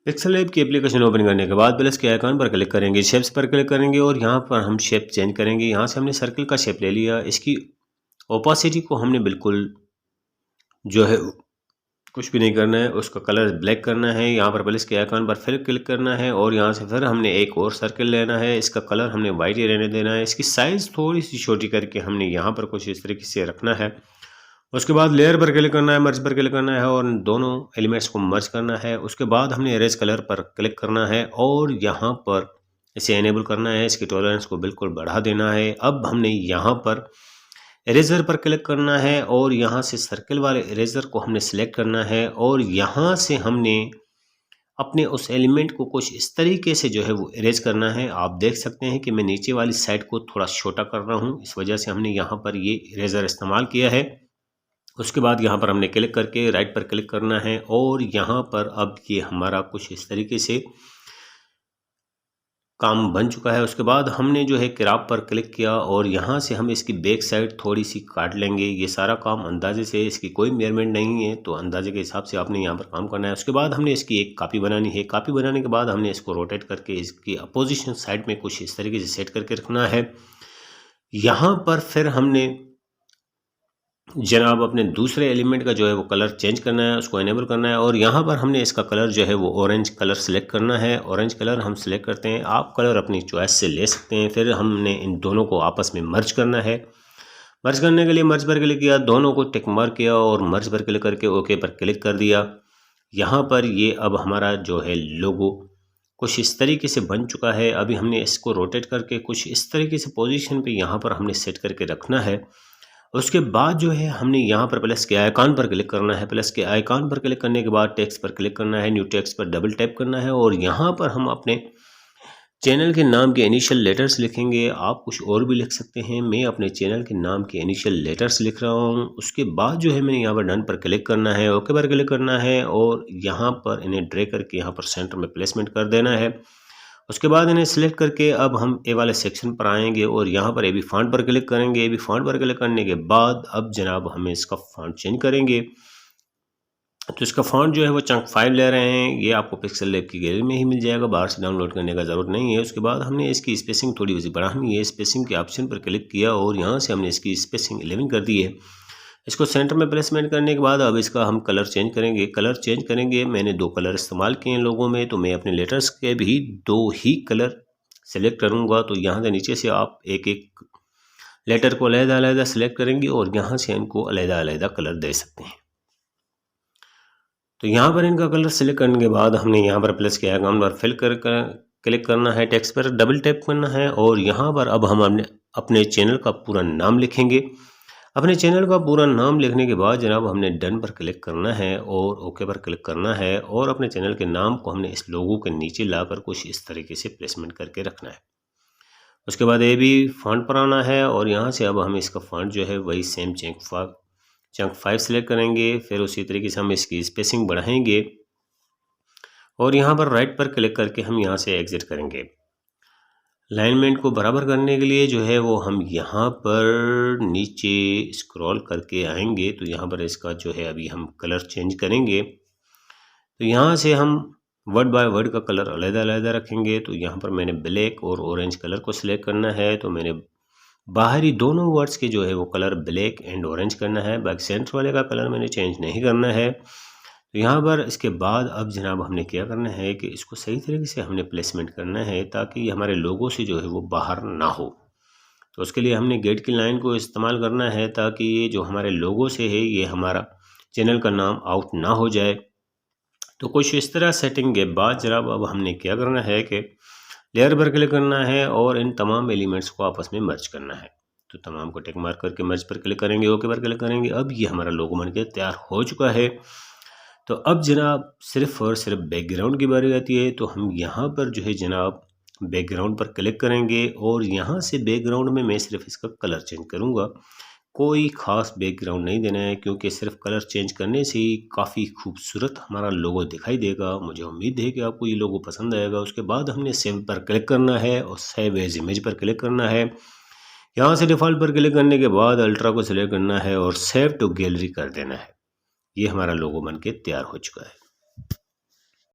Pixel lab की application open करने के बाद प्लस के आइकॉन पर क्लिक करेंगे, शेप्स पर क्लिक करेंगे और यहाँ पर हम शेप चेंज करेंगे। यहाँ से हमने सर्कल का शेप ले लिया, इसकी ओपासिटी को हमने बिल्कुल जो है कुछ भी नहीं करना है, उसका कलर ब्लैक करना है। यहाँ पर प्लस के आइकॉन पर फिर क्लिक करना है और यहाँ से फिर हमने एक और सर्कल लेना है, इसका कलर हमने वाइट ही रहने देना है। इसकी साइज़ थोड़ी सी छोटी करके हमने यहाँ पर कुछ इस तरीके से रखना है। उसके बाद लेयर पर क्लिक करना है, मर्ज पर क्लिक करना है और दोनों एलिमेंट्स को मर्ज करना है। उसके बाद हमने इरेज कलर पर क्लिक करना है और यहाँ पर इसे एनेबल करना है, इसकी टॉलरेंस को बिल्कुल बढ़ा देना है। अब हमने यहाँ पर इरेजर पर क्लिक करना है और यहाँ से सर्कल वाले इरेजर को हमने सेलेक्ट करना है और यहाँ से हमने अपने उस एलिमेंट को कुछ इस तरीके से जो है वो इरेज करना है। आप देख सकते हैं कि मैं नीचे वाली साइड को थोड़ा छोटा कर रहा हूँ, इस वजह से हमने यहाँ पर ये इरेजर इस्तेमाल किया है। उसके बाद यहाँ पर हमने क्लिक करके राइट पर क्लिक करना है और यहाँ पर अब ये हमारा कुछ इस तरीके से काम बन चुका है। उसके बाद हमने जो है क्रॉप पर क्लिक किया और यहाँ से हम इसकी बैक साइड थोड़ी सी काट लेंगे। ये सारा काम अंदाजे से, इसकी कोई मेजरमेंट नहीं है, तो अंदाजे के हिसाब से आपने यहाँ पर काम करना है। उसके बाद हमने इसकी एक कॉपी बनानी है। कॉपी बनाने के बाद हमने इसको रोटेट करके इसकी अपोजिशन साइड में कुछ इस तरीके से सेट करके रखना है। यहाँ पर फिर हमने जनाब अपने दूसरे एलिमेंट का जो है वो कलर चेंज करना है, उसको एनेबल करना है और यहाँ पर हमने इसका कलर जो है वो ऑरेंज कलर सेलेक्ट करना है। ऑरेंज कलर हम सेलेक्ट करते हैं, आप कलर अपनी चॉइस से ले सकते हैं। फिर हमने इन दोनों को आपस में मर्ज करना है। मर्ज करने के लिए मर्ज पर क्लिक किया, दोनों को टिक मार्क किया और मर्ज पर क्लिक करके ओके पर क्लिक कर दिया। यहाँ पर ये अब हमारा जो है लोगो कुछ इस तरीके से बन चुका है। अभी हमने इसको रोटेट करके कुछ इस तरीके से पोजीशन पे यहाँ पर हमने सेट करके रखना है। उसके बाद जो है हमने यहाँ पर प्लस के आइकॉन पर क्लिक करना है। प्लस के आइकॉन पर क्लिक करने के बाद टेक्स्ट पर क्लिक करना है, न्यू टेक्स्ट पर डबल टैप करना है और यहाँ पर हम अपने चैनल के नाम के इनिशियल लेटर्स लिखेंगे। आप कुछ और भी लिख सकते हैं, मैं अपने चैनल के नाम के इनिशियल लेटर्स लिख रहा हूँ। उसके बाद जो है मैंने यहाँ पर डन पर क्लिक करना है, ओके पर क्लिक करना है और यहाँ पर इन्हें ड्रैग करके यहाँ पर सेंटर में प्लेसमेंट कर देना है। उसके बाद इन्हें सेलेक्ट करके अब हम ए वाले सेक्शन पर आएंगे और यहाँ पर ए बी फॉन्ट पर क्लिक करेंगे। ए बी फॉन्ट पर क्लिक करने के बाद अब जनाब हमें इसका फॉन्ट चेंज करेंगे। तो इसका फॉन्ट जो है वो चंक 5 ले रहे हैं, ये आपको पिक्सल लैब की गैलरी में ही मिल जाएगा, बाहर से डाउनलोड करने का ज़रूरत नहीं है। उसके बाद हमने इसकी स्पेसिंग थोड़ी सी बढ़ानी है। स्पेसिंग के ऑप्शन पर क्लिक किया और यहाँ से हमने इसकी स्पेसिंग 11 कर दी है। इसको सेंटर में प्लेसमेंट करने के बाद अब इसका हम कलर चेंज करेंगे। कलर चेंज करेंगे, मैंने 2 कलर इस्तेमाल किए हैं लोगों में, तो मैं अपने लेटर्स के भी 2 ही कलर सेलेक्ट करूँगा। तो यहाँ से नीचे से आप एक एक लेटर को अलग-अलग सेलेक्ट करेंगे और यहाँ से इनको अलग-अलग कलर दे सकते हैं। तो यहाँ पर इनका कलर सेलेक्ट करने के बाद हमने यहाँ पर प्लस के आइकॉन पर क्लिक करना है, टेक्स्ट पर डबल टैप करना है और यहाँ पर अब हम अपने चैनल का पूरा नाम लिखेंगे। अपने चैनल का पूरा नाम लिखने के बाद जनाब हमने डन पर क्लिक करना है और ओके पर क्लिक करना है और अपने चैनल के नाम को हमने इस लोगो के नीचे लाकर कुछ इस तरीके से प्लेसमेंट करके रखना है। उसके बाद ए बी फॉन्ट पर आना है और यहाँ से अब हम इसका फॉन्ट जो है वही सेम चंक 5 सेलेक्ट करेंगे। फिर उसी तरीके से हम इसकी स्पेसिंग बढ़ाएंगे और यहाँ पर राइट पर क्लिक करके हम यहाँ से एग्जिट करेंगे। अलाइनमेंट को बराबर करने के लिए जो है वो हम यहाँ पर नीचे स्क्रॉल करके आएंगे। तो यहाँ पर इसका जो है अभी हम कलर चेंज करेंगे। तो यहाँ से हम वर्ड बाय वर्ड का कलर अलग-अलग रखेंगे। तो यहाँ पर मैंने ब्लैक और ऑरेंज कलर को सिलेक्ट करना है, तो मैंने बाहरी दोनों वर्ड्स के जो है वो कलर ब्लैक एंड ऑरेंज करना है। बाकी सेंटर वाले का कलर मैंने चेंज नहीं करना है। तो यहाँ पर इसके बाद अब जनाब हमने क्या करना है कि इसको सही तरीके से हमने प्लेसमेंट करना है ताकि हमारे लोगों से जो है वो बाहर ना हो। तो उसके लिए हमने गेट की लाइन को इस्तेमाल करना है ताकि ये जो हमारे लोगों से है ये हमारा चैनल का नाम आउट ना हो जाए। तो कुछ इस तरह सेटिंग के बाद जनाब अब हमने क्या करना है कि लेयर पर क्लिक करना है और इन तमाम एलिमेंट्स को आपस में मर्ज करना है। तो तमाम को टिक मार्क करके मर्ज पर क्लिक करेंगे, ओके पर क्लिक करेंगे। अब ये हमारा लोगो बन के तैयार हो चुका है। तो अब जनाब सिर्फ और सिर्फ बैकग्राउंड की बारी आती है। तो हम यहाँ पर जो है जनाब बैकग्राउंड पर क्लिक करेंगे और यहाँ से बैकग्राउंड में मैं सिर्फ इसका कलर चेंज करूँगा। कोई ख़ास बैकग्राउंड नहीं देना है क्योंकि सिर्फ कलर चेंज करने से ही काफ़ी खूबसूरत हमारा लोगो दिखाई देगा। मुझे उम्मीद है कि आपको ये लोगो पसंद आएगा। उसके बाद हमने सेव पर क्लिक करना है और सेव एज इमेज पर क्लिक करना है। यहाँ से डिफ़ॉल्ट पर क्लिक करने के बाद अल्ट्रा को सिलेक्ट करना है और सेव टू गैलरी कर देना है। ये हमारा लोगो बन के तैयार हो चुका है।